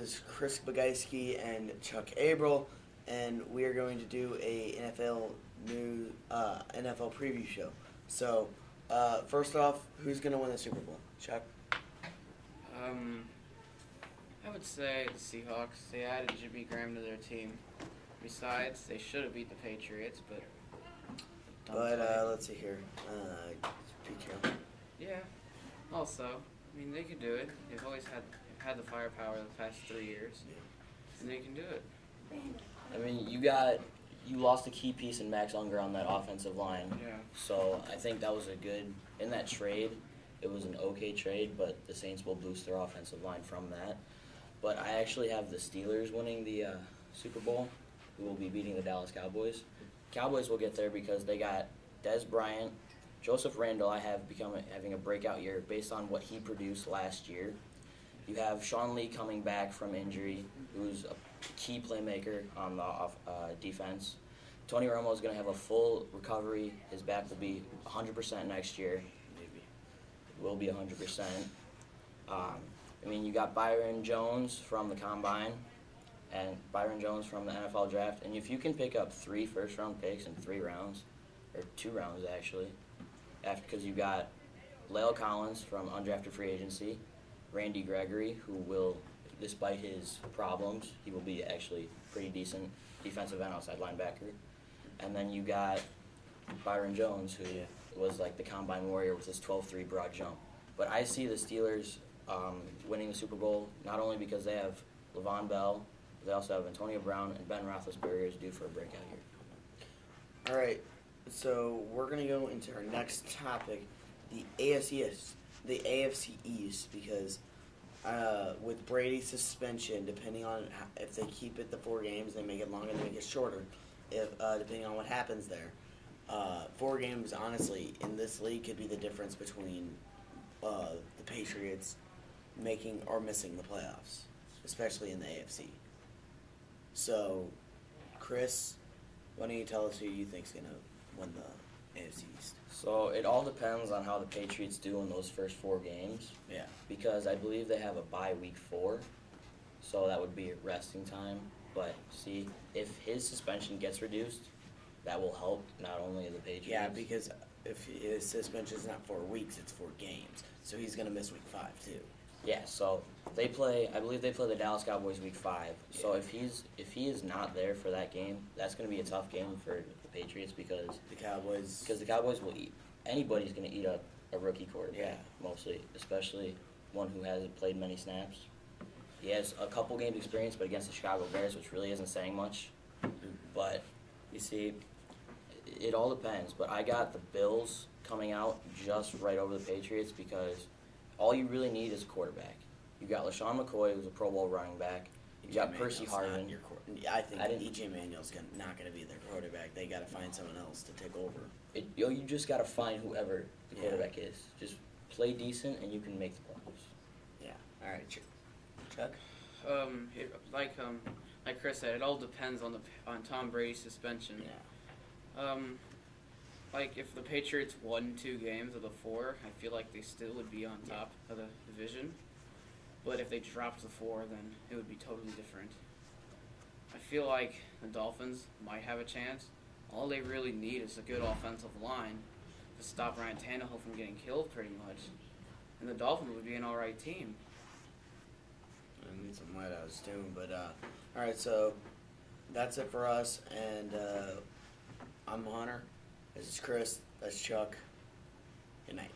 is Chris Bagayski and Chuck Abril, and we are going to do a NFL preview show. So, first off, who's going to win the Super Bowl? Chuck? I would say the Seahawks. They added Jimmy Graham to their team. Besides, they should have beat the Patriots, but let's see here. Be careful. Yeah. Also, I mean, they could do it. They've always had the firepower the past 3 years, and they can do it. I mean, you lost a key piece in Max Unger on that offensive line. Yeah. So I think that was a good in that trade. It was an okay trade, but the Saints will boost their offensive line from that. But I actually have the Steelers winning the Super Bowl, who will be beating the Dallas Cowboys. Cowboys will get there because they got Dez Bryant, Joseph Randle. I have having a breakout year based on what he produced last year. You have Sean Lee coming back from injury, who's a key playmaker on the defense. Tony Romo is going to have a full recovery. His back will be 100% next year. Maybe will be 100%. I mean, you got Byron Jones from the Combine and Byron Jones from the NFL Draft. And if you can pick up 3 first-round picks in 3 rounds, or 2 rounds actually, because you got La'el Collins from undrafted free agency, Randy Gregory, who will, despite his problems, he will be actually pretty decent defensive end outside linebacker. And then you got Byron Jones, who was like the Combine Warrior with his 12-3 broad jump. But I see the Steelers winning the Super Bowl, not only because they have Le'Veon Bell, but they also have Antonio Brown, and Ben Roethlisberger is due for a breakout year. All right, so we're going to go into our next topic, the AFC East, because with Brady's suspension, depending on if they keep it the 4 games, they make it longer, they make it shorter, depending on what happens there. 4 games, honestly, in this league could be the difference between the Patriots making or missing the playoffs, especially in the AFC. So, Chris, why don't you tell us who you think is going to win the AFC East? So it all depends on how the Patriots do in those first 4 games. Yeah. Because I believe they have a bye week 4, so that would be resting time. But see, if his suspension gets reduced, that will help not only the Patriots. Yeah, because if his suspension is not 4 weeks, it's 4 games. So he's going to miss week 5 too. Yeah, so they play. I believe they play the Dallas Cowboys week 5. Yeah. So if he is not there for that game, that's going to be a tough game for the Patriots because the Cowboys will eat. Anybody's going to eat up a rookie quarterback. Yeah. Mostly, especially one who hasn't played many snaps. He has a couple games experience, but against the Chicago Bears, which really isn't saying much. But you see, it all depends. But I got the Bills coming out just right over the Patriots because all you really need is a quarterback. You got LaShawn McCoy, who's a Pro Bowl running back. You got Percy Harvin. I think E.J. Manuel's not going to be their quarterback. They got to find someone else to take over. You just got to find whoever the quarterback is. Just play decent, and you can make the playoffs. Yeah. All right, Chuck. Like Chris said, it all depends on Tom Brady's suspension. Yeah. Like if the Patriots won 2 games of the 4, I feel like they still would be on top of the division. But if they dropped the 4, then it would be totally different. I feel like the Dolphins might have a chance. All they really need is a good offensive line to stop Ryan Tannehill from getting killed pretty much. And the Dolphins would be an alright team. I need some lightouts too, but all right, so that's it for us, and I'm Hunter. This is Chris. That's Chuck. Good night.